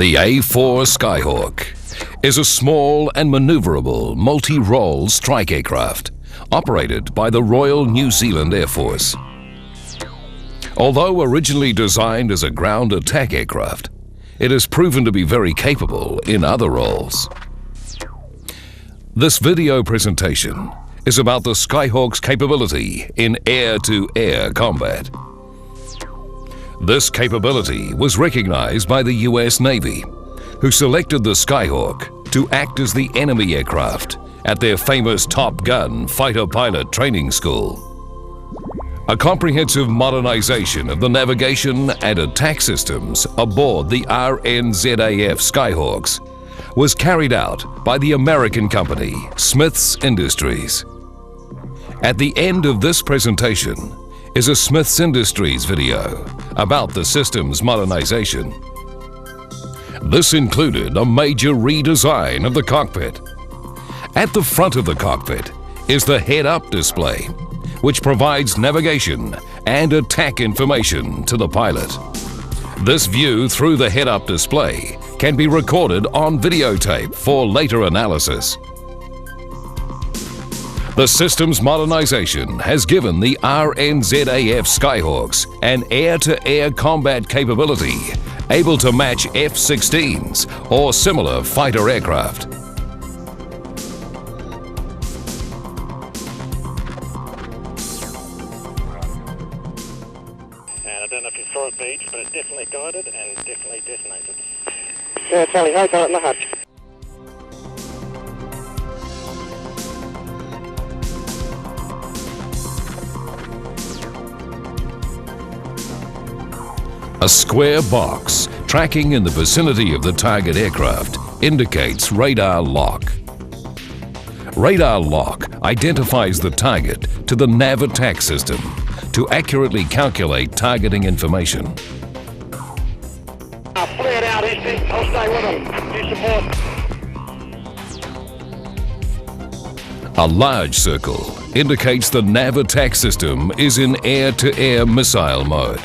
The A-4 Skyhawk is a small and maneuverable multi-role strike aircraft operated by the Royal New Zealand Air Force. Although originally designed as a ground attack aircraft, it has proven to be very capable in other roles. This video presentation is about the Skyhawk's capability in air-to-air combat. This capability was recognized by the US Navy, who selected the Skyhawk to act as the enemy aircraft at their famous Top Gun fighter pilot training school. A comprehensive modernization of the navigation and attack systems aboard the RNZAF Skyhawks was carried out by the American company Smiths Industries. At the end of this presentation is a Smiths Industries video about the system's modernization. This included a major redesign of the cockpit. At the front of the cockpit is the head-up display, which provides navigation and attack information to the pilot. This view through the head-up display can be recorded on videotape for later analysis. The system's modernization has given the RNZAF Skyhawks an air-to-air combat capability able to match F-16s or similar fighter aircraft. And I don't know if you saw it, Beach, but it definitely guided and definitely detonated. Yeah, Charlie, hold on in the hutch. A square box tracking in the vicinity of the target aircraft indicates radar lock. Radar lock identifies the target to the nav attack system to accurately calculate targeting information. I'll flare it out, Esty. I'll stay with them. A large circle indicates the nav attack system is in air-to-air missile mode.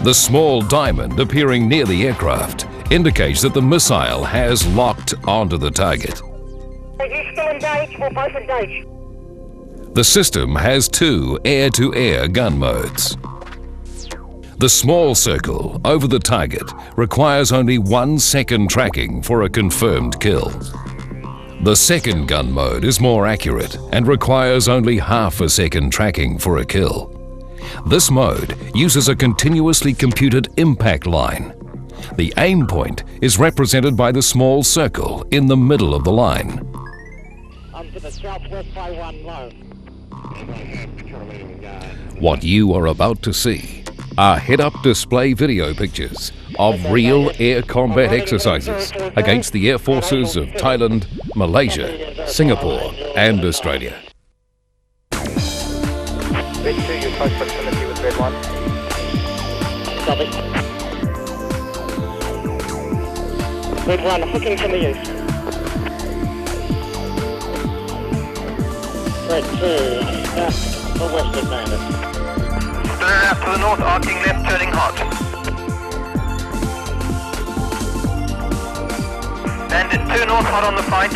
The small diamond appearing near the aircraft indicates that the missile has locked onto the target. Are you still engaged? We're both engaged. The system has two air-to-air gun modes. The small circle over the target requires only 1 second tracking for a confirmed kill. The second gun mode is more accurate and requires only half a second tracking for a kill. This mode uses a continuously computed impact line. The aim point is represented by the small circle in the middle of the line. I'm to the southwest Taiwan low. What you are about to see are head-up display video pictures of real air combat exercises against the air forces of Thailand, Malaysia, Singapore and Australia. Red 2, you're close proximity with Red 1. Copy. Red 1, hooking from the east. Red 2, south or west advantage. Turn out to the north, arcing left, turning hot. Bandit 2 north, hot on the fight.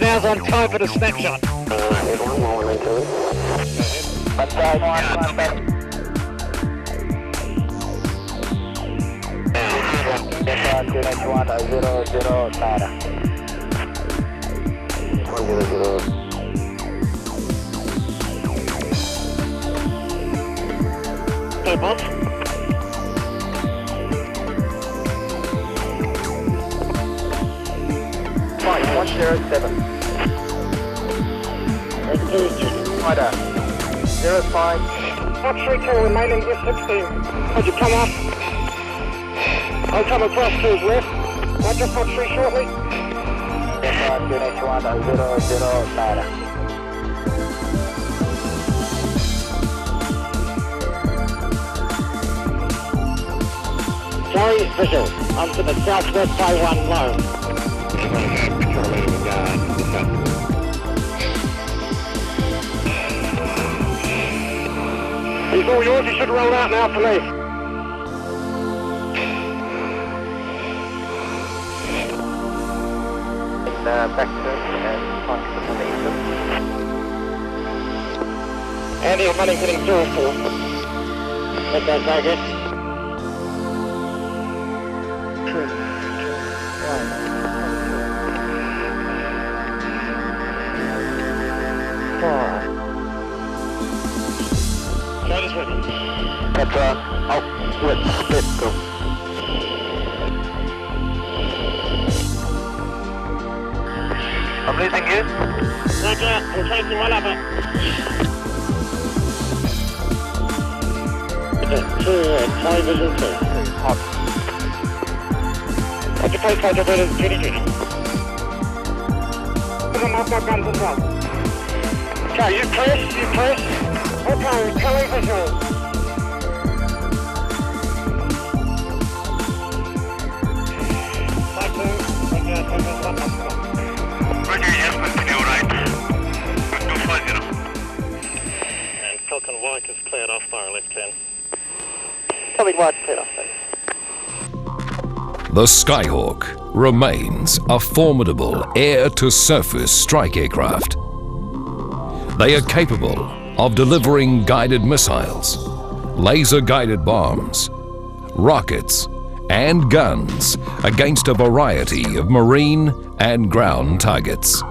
Now's on time for the snapshot. Hey, boss. Flight 107. Rider. 05. Hot 3-2 remaining F-16. How'd you come up? I'll come across to his left. Roger, hot 3 shortly. Charlie, visual. Onto the southwest Taiwan low. He's all yours, you should roll out now for me. Back and onto the Huntington. Andy, I'm running heading 04. Let that target. 2, 1, 4. Charlie's ready. Petra, outward, split, go. I'm losing you. Roger, we're taking one of it. 2, Charlie visual 2. Hot. Roger, post Roger, Judy. I've got guns as well. Okay, you press. Okay, Charlie visual. Roger, yes, continue right. 250. And Falcon White is cleared off by our left hand. Falcon White cleared off, thanks. The Skyhawk remains a formidable air-to-surface strike aircraft. They are capable of delivering guided missiles, laser-guided bombs, rockets, and guns against a variety of marine and ground targets.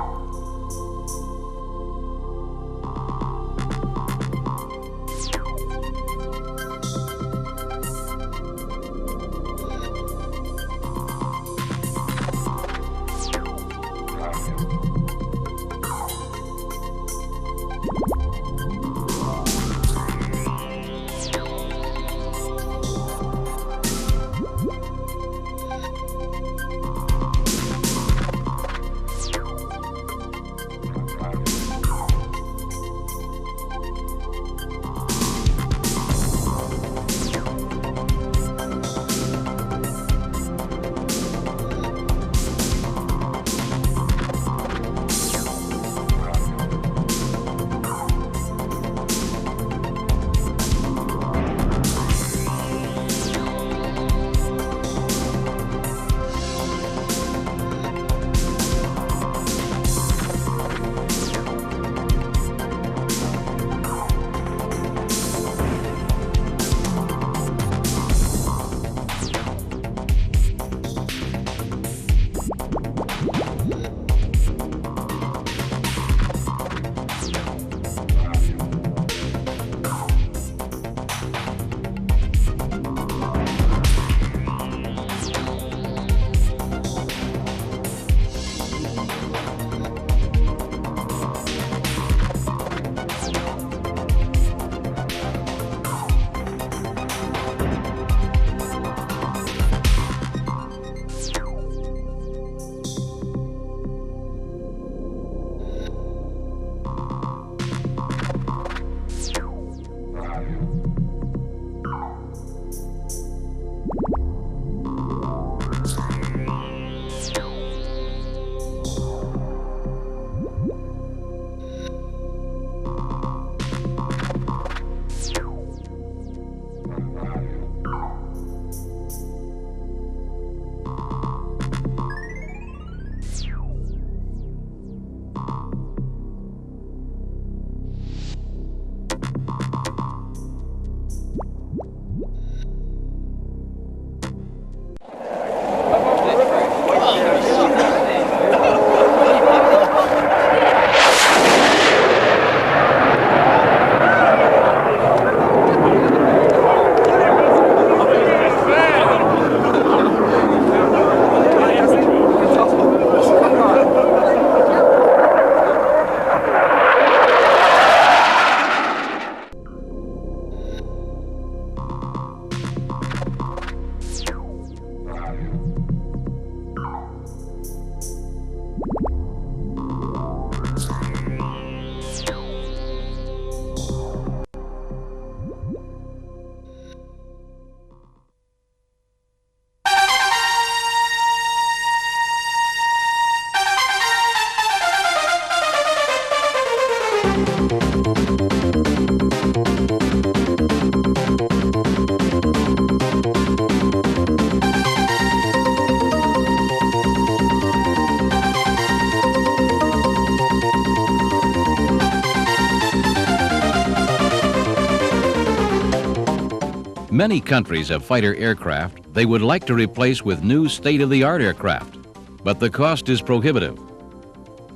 Many countries have fighter aircraft they would like to replace with new state-of-the-art aircraft, but the cost is prohibitive.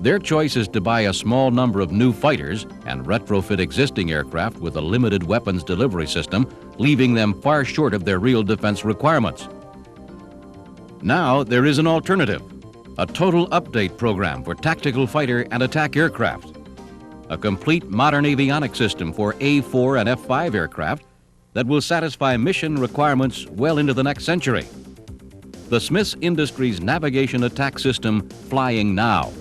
Their choice is to buy a small number of new fighters and retrofit existing aircraft with a limited weapons delivery system, leaving them far short of their real defense requirements. Now there is an alternative, a total update program for tactical fighter and attack aircraft, a complete modern avionics system for A-4 and F-5 aircraft that will satisfy mission requirements well into the next century. The Smiths Industries Navigation Attack System, Flying Now.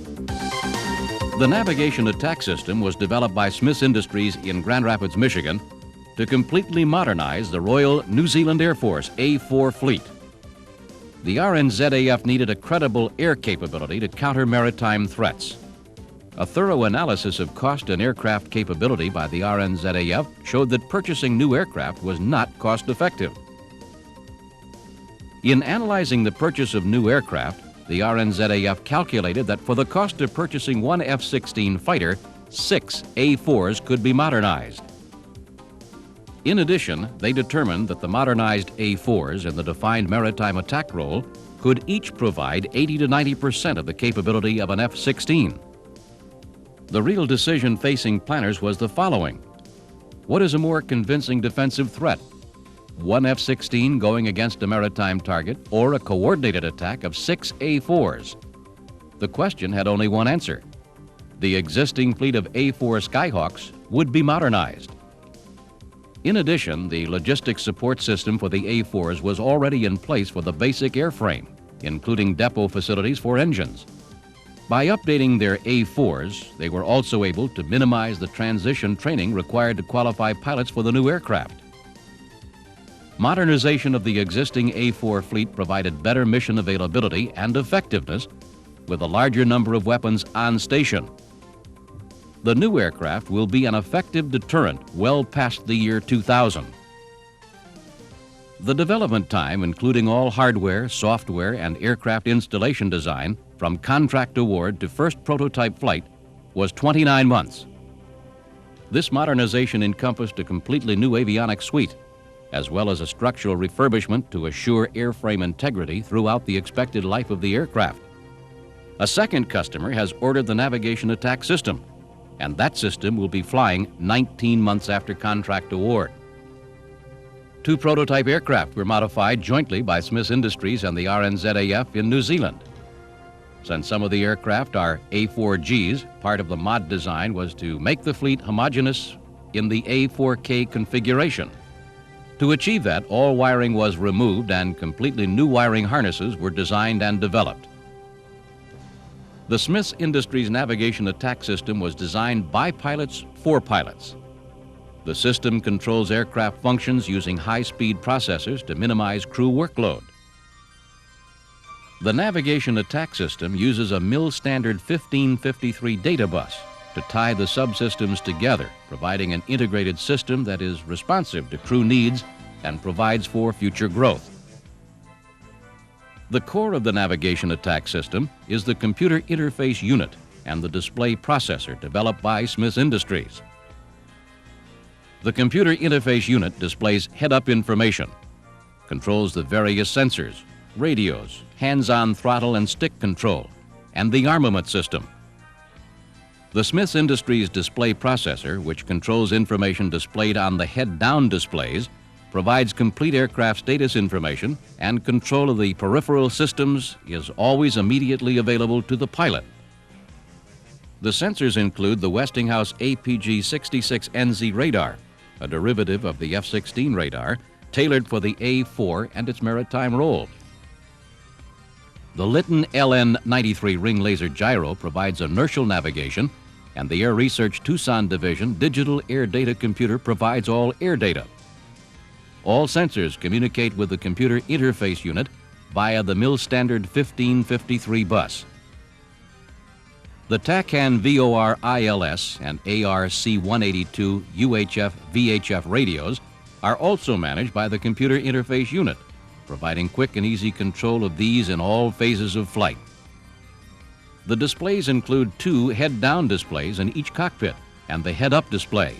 The Navigation Attack System was developed by Smiths Industries in Grand Rapids, Michigan, to completely modernize the Royal New Zealand Air Force A-4 fleet. The RNZAF needed a credible air capability to counter maritime threats. A thorough analysis of cost and aircraft capability by the RNZAF showed that purchasing new aircraft was not cost-effective. In analyzing the purchase of new aircraft, the RNZAF calculated that for the cost of purchasing one F-16 fighter, 6 A-4s could be modernized. In addition, they determined that the modernized A-4s in the defined maritime attack role could each provide 80 to 90% of the capability of an F-16. The real decision facing planners was the following. What is a more convincing defensive threat? One F-16 going against a maritime target or a coordinated attack of 6 A-4s? The question had only one answer. The existing fleet of A-4 Skyhawks would be modernized. In addition, the logistics support system for the A-4s was already in place for the basic airframe, including depot facilities for engines. By updating their A-4s, they were also able to minimize the transition training required to qualify pilots for the new aircraft. Modernization of the existing A-4 fleet provided better mission availability and effectiveness with a larger number of weapons on station. The new aircraft will be an effective deterrent well past the year 2000. The development time, including all hardware, software, and aircraft installation design, from contract award to first prototype flight, was 29 months. This modernization encompassed a completely new avionics suite, as well as a structural refurbishment to assure airframe integrity throughout the expected life of the aircraft. A second customer has ordered the Navigation Attack System, and that system will be flying 19 months after contract award. 2 prototype aircraft were modified jointly by Smiths Industries and the RNZAF in New Zealand. Since some of the aircraft are A4Gs, part of the mod design was to make the fleet homogeneous in the A4K configuration. To achieve that, all wiring was removed and completely new wiring harnesses were designed and developed. The Smiths Industries Navigation Attack System was designed by pilots for pilots. The system controls aircraft functions using high-speed processors to minimize crew workload. The Navigation Attack System uses a mil-standard 1553 data bus to tie the subsystems together, providing an integrated system that is responsive to crew needs and provides for future growth. The core of the Navigation Attack System is the computer interface unit and the display processor developed by Smiths Industries. The computer interface unit displays head-up information, controls the various sensors, radios, hands-on throttle and stick control, and the armament system. The Smiths Industries display processor, which controls information displayed on the head-down displays, provides complete aircraft status information, and control of the peripheral systems is always immediately available to the pilot. The sensors include the Westinghouse APG-66NZ radar, a derivative of the F-16 radar, tailored for the A-4 and its maritime role. The Litton LN-93 ring laser gyro provides inertial navigation, and the Air Research Tucson Division digital air data computer provides all air data. All sensors communicate with the computer interface unit via the mil-standard 1553 bus. The TACAN VOR ILS and ARC-182 UHF VHF radios are also managed by the computer interface unit, providing quick and easy control of these in all phases of flight. The displays include 2 head-down displays in each cockpit and the head-up display.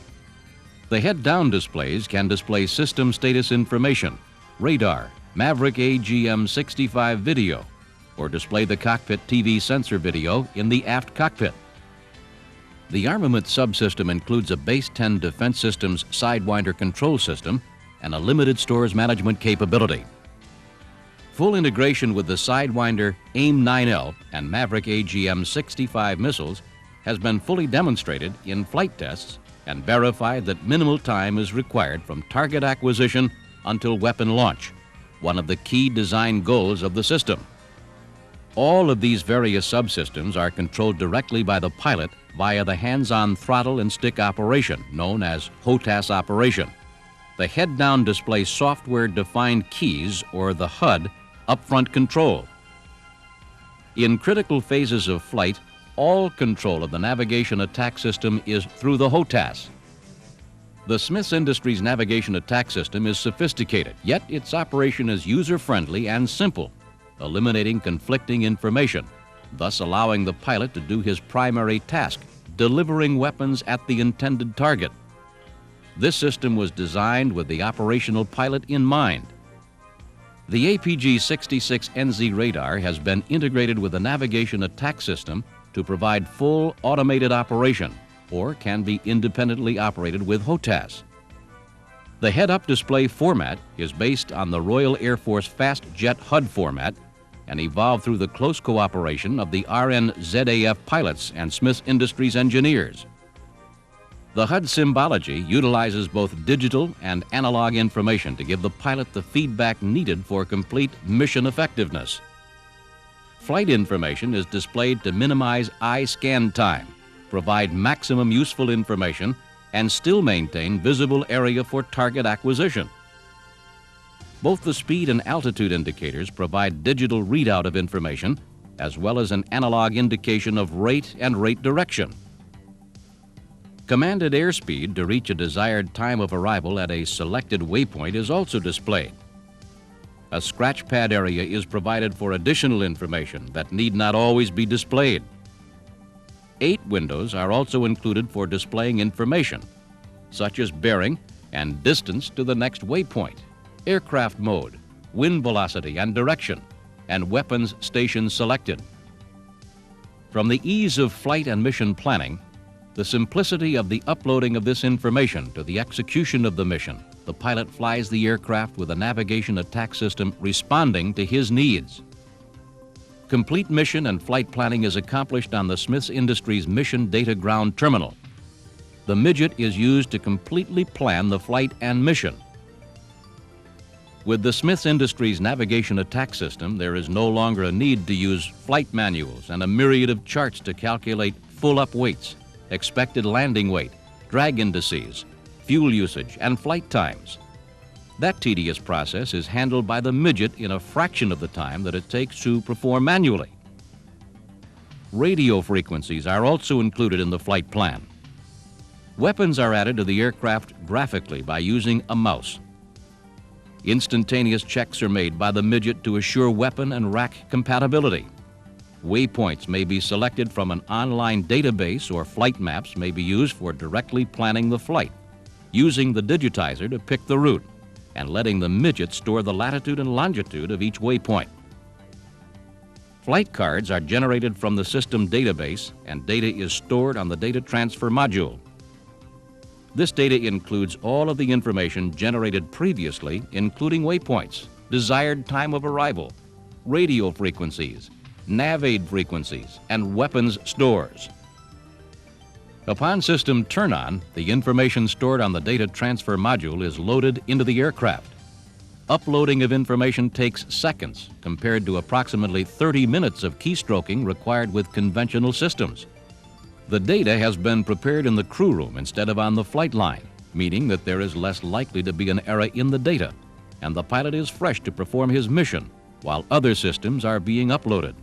The head-down displays can display system status information, radar, Maverick AGM-65 video, or display the cockpit TV sensor video in the aft cockpit. The armament subsystem includes a Base 10 Defense Systems Sidewinder control system and a limited stores management capability. Full integration with the Sidewinder AIM-9L and Maverick AGM-65 missiles has been fully demonstrated in flight tests and verified that minimal time is required from target acquisition until weapon launch, one of the key design goals of the system. All of these various subsystems are controlled directly by the pilot via the hands-on throttle and stick operation, known as HOTAS operation. The head-down displays software-defined keys, or the HUD, upfront control. In critical phases of flight, all control of the navigation attack system is through the HOTAS. The Smiths Industries navigation attack system is sophisticated, yet its operation is user-friendly and simple, eliminating conflicting information, thus allowing the pilot to do his primary task, delivering weapons at the intended target. This system was designed with the operational pilot in mind. The APG-66NZ radar has been integrated with the navigation attack system to provide full automated operation, or can be independently operated with HOTAS. The head-up display format is based on the Royal Air Force Fast Jet HUD format and evolved through the close cooperation of the RNZAF pilots and Smiths Industries engineers. The HUD symbology utilizes both digital and analog information to give the pilot the feedback needed for complete mission effectiveness. Flight information is displayed to minimize eye scan time, provide maximum useful information, and still maintain visible area for target acquisition. Both the speed and altitude indicators provide digital readout of information, as well as an analog indication of rate and rate direction. Commanded airspeed to reach a desired time of arrival at a selected waypoint is also displayed. A scratch pad area is provided for additional information that need not always be displayed. 8 windows are also included for displaying information, such as bearing and distance to the next waypoint, aircraft mode, wind velocity and direction, and weapons station selected. From the ease of flight and mission planning, the simplicity of the uploading of this information to the execution of the mission, the pilot flies the aircraft with a navigation attack system responding to his needs. Complete mission and flight planning is accomplished on the Smiths Industries Mission Data Ground Terminal. The midget is used to completely plan the flight and mission. With the Smiths Industries Navigation Attack System, there is no longer a need to use flight manuals and a myriad of charts to calculate full-up weights, expected landing weight, drag indices, fuel usage, and flight times. That tedious process is handled by the midget in a fraction of the time that it takes to perform manually. Radio frequencies are also included in the flight plan. Weapons are added to the aircraft graphically by using a mouse. Instantaneous checks are made by the midget to assure weapon and rack compatibility. Waypoints may be selected from an online database, or flight maps may be used for directly planning the flight, using the digitizer to pick the route, and letting the midget store the latitude and longitude of each waypoint. Flight cards are generated from the system database, and data is stored on the data transfer module. This data includes all of the information generated previously, including waypoints, desired time of arrival, radio frequencies, nav aid frequencies, and weapons stores. Upon system turn-on, the information stored on the data transfer module is loaded into the aircraft. Uploading of information takes seconds compared to approximately 30 minutes of keystroking required with conventional systems. The data has been prepared in the crew room instead of on the flight line, meaning that there is less likely to be an error in the data, and the pilot is fresh to perform his mission while other systems are being uploaded.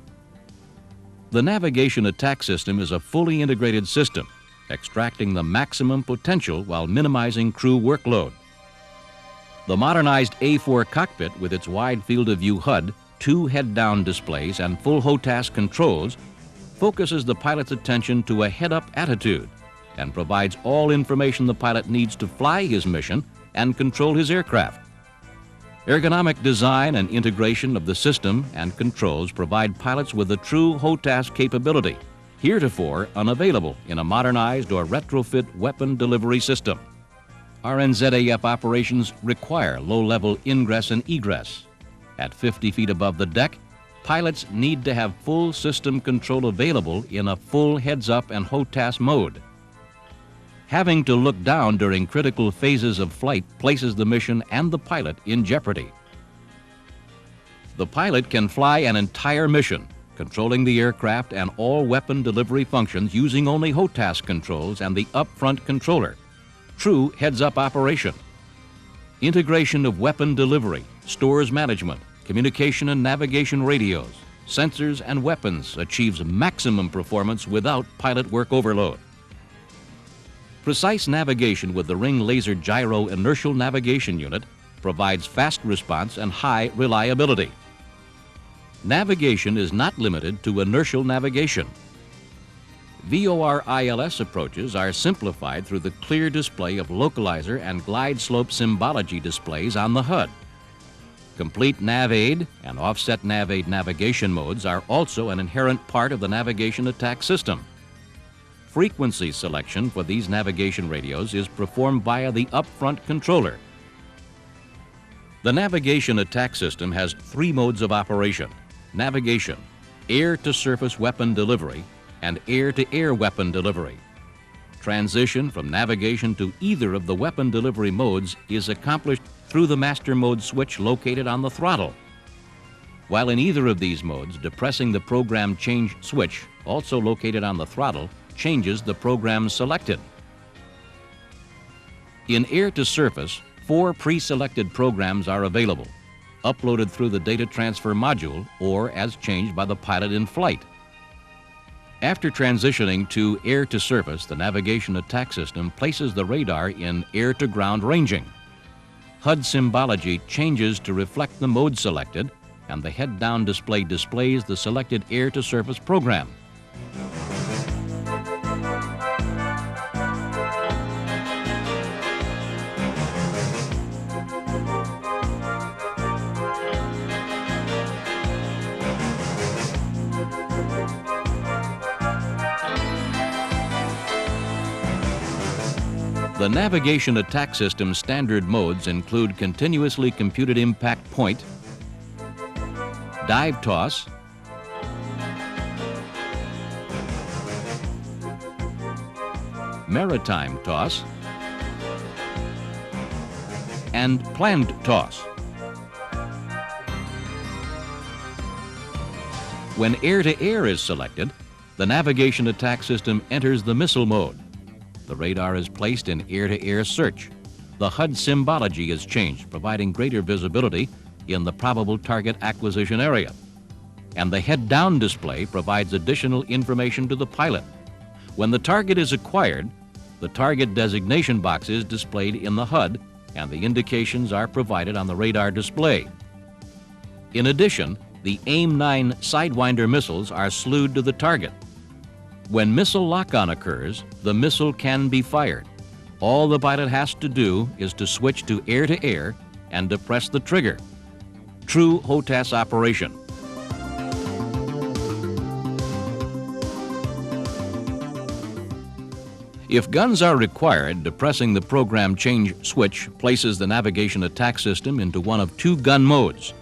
The navigation attack system is a fully integrated system, extracting the maximum potential while minimizing crew workload. The modernized A-4 cockpit with its wide field of view HUD, 2 head-down displays, and full HOTAS controls focuses the pilot's attention to a head-up attitude, and provides all information the pilot needs to fly his mission and control his aircraft. Ergonomic design and integration of the system and controls provide pilots with a true HOTAS capability, heretofore unavailable in a modernized or retrofit weapon delivery system. RNZAF operations require low-level ingress and egress. At 50 feet above the deck, pilots need to have full system control available in a full heads-up and HOTAS mode. Having to look down during critical phases of flight places the mission and the pilot in jeopardy. The pilot can fly an entire mission, controlling the aircraft and all weapon delivery functions using only HOTAS controls and the up-front controller. True heads-up operation. Integration of weapon delivery, stores management, communication and navigation radios, sensors and weapons achieves maximum performance without pilot work overload. Precise navigation with the Ring Laser Gyro Inertial Navigation Unit provides fast response and high reliability. Navigation is not limited to inertial navigation. VOR-ILS approaches are simplified through the clear display of localizer and glide slope symbology displays on the HUD. Complete NavAid and offset NavAid navigation modes are also an inherent part of the navigation attack system. Frequency selection for these navigation radios is performed via the up-front controller. The navigation attack system has 3 modes of operation: navigation, air-to-surface weapon delivery, and air-to-air weapon delivery. Transition from navigation to either of the weapon delivery modes is accomplished through the master mode switch located on the throttle. While in either of these modes, depressing the program change switch, also located on the throttle, changes the program selected. In air-to-surface, 4 pre-selected programs are available, uploaded through the data transfer module or as changed by the pilot in flight. After transitioning to air-to-surface, the navigation attack system places the radar in air-to-ground ranging. HUD symbology changes to reflect the mode selected, and the head-down display displays the selected air-to-surface program. The navigation attack system standard modes include continuously computed impact point, dive toss, maritime toss, and planned toss. When air-to-air is selected, the navigation attack system enters the missile mode. The radar is placed in air-to-air search. The HUD symbology is changed, providing greater visibility in the probable target acquisition area. And the head-down display provides additional information to the pilot. When the target is acquired, the target designation box is displayed in the HUD, and the indications are provided on the radar display. In addition, the AIM-9 Sidewinder missiles are slewed to the target. When missile lock-on occurs, the missile can be fired. All the pilot has to do is to switch to air-to-air and depress the trigger. True HOTAS operation. If guns are required, depressing the program change switch places the navigation attack system into one of 2 gun modes.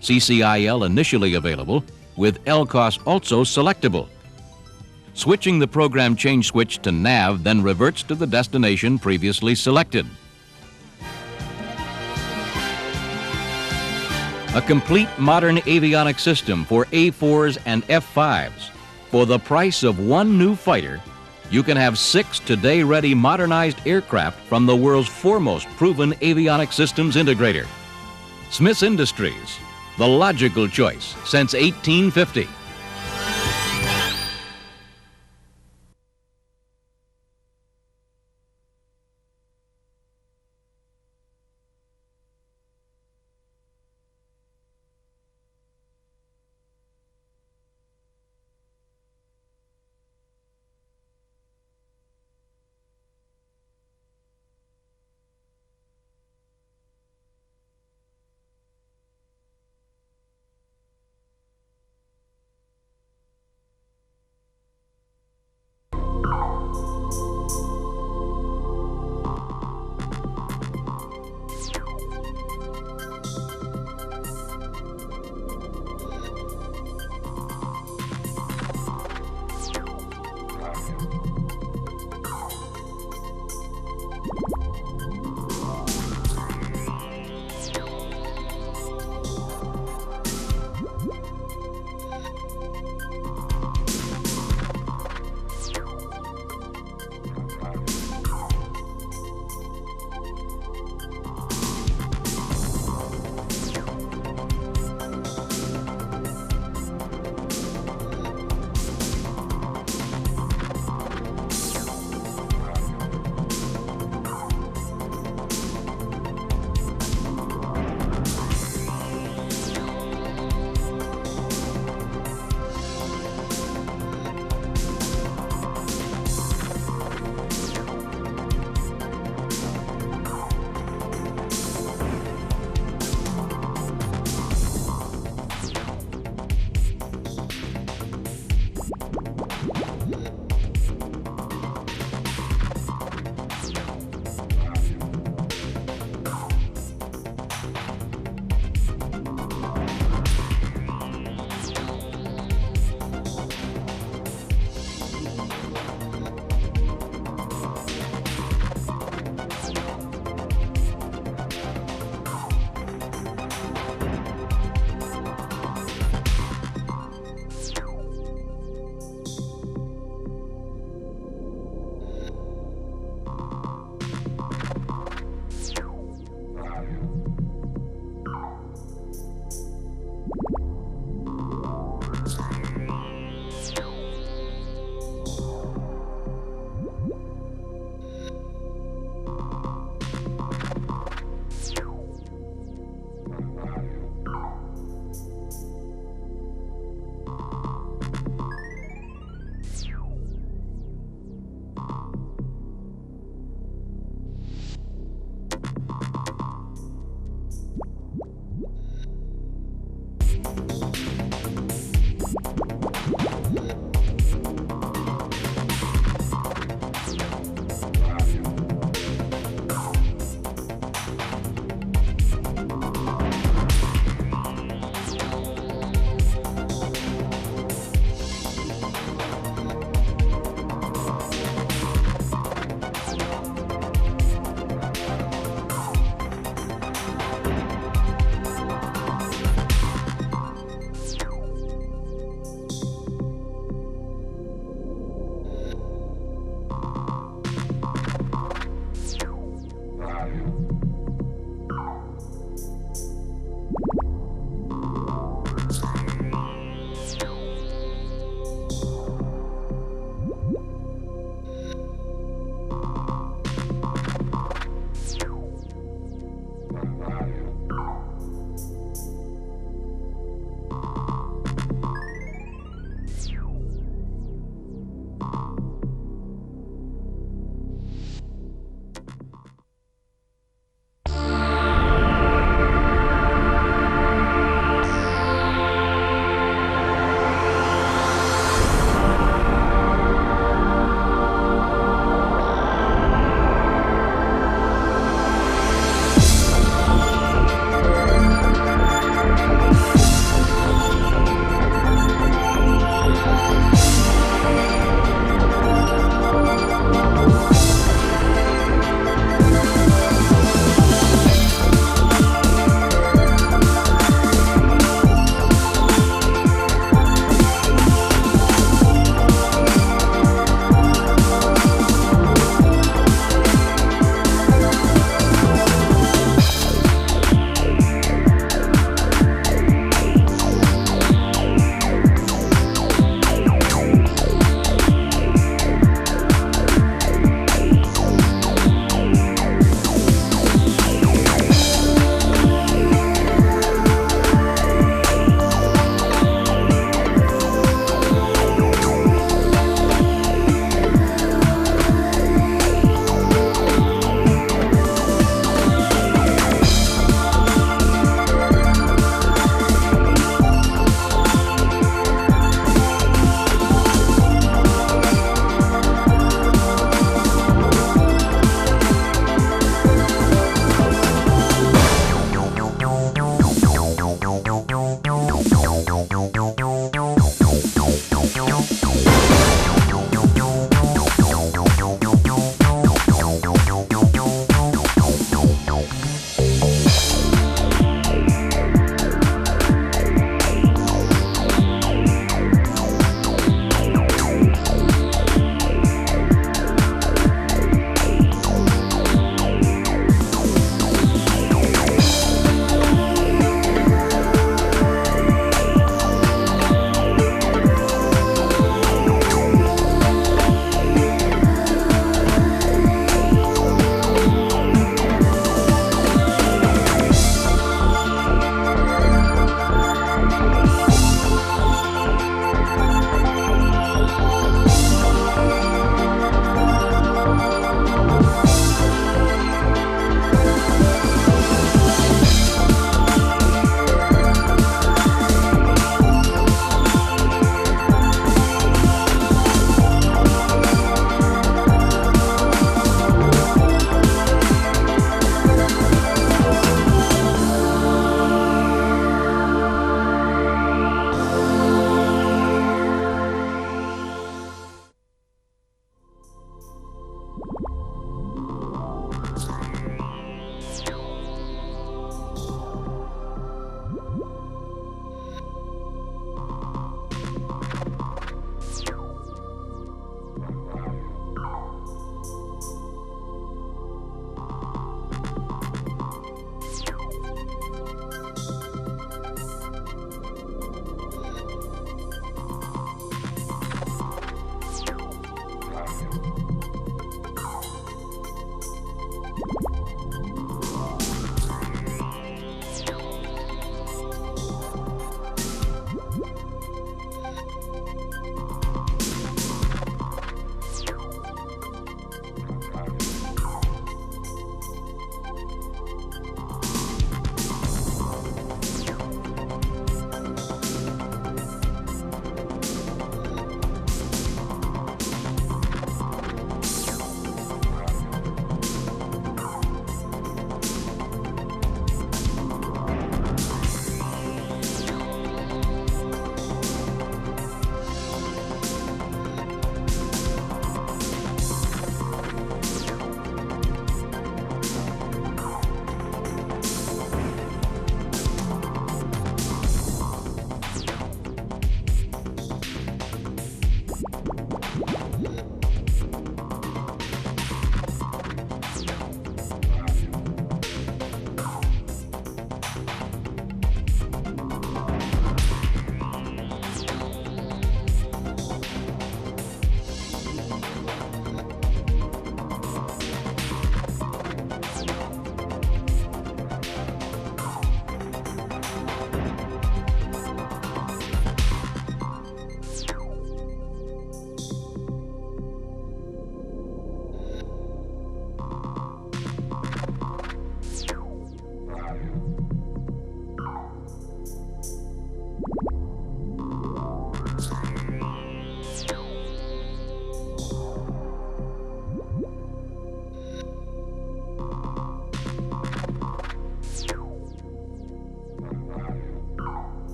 CCIL initially available, with LCOS also selectable. Switching the program change switch to NAV then reverts to the destination previously selected. A complete modern avionics system for A-4s and F-5s. For the price of 1 new fighter, you can have 6 today-ready modernized aircraft from the world's foremost proven avionics systems integrator. Smiths Industries, the logical choice since 1850.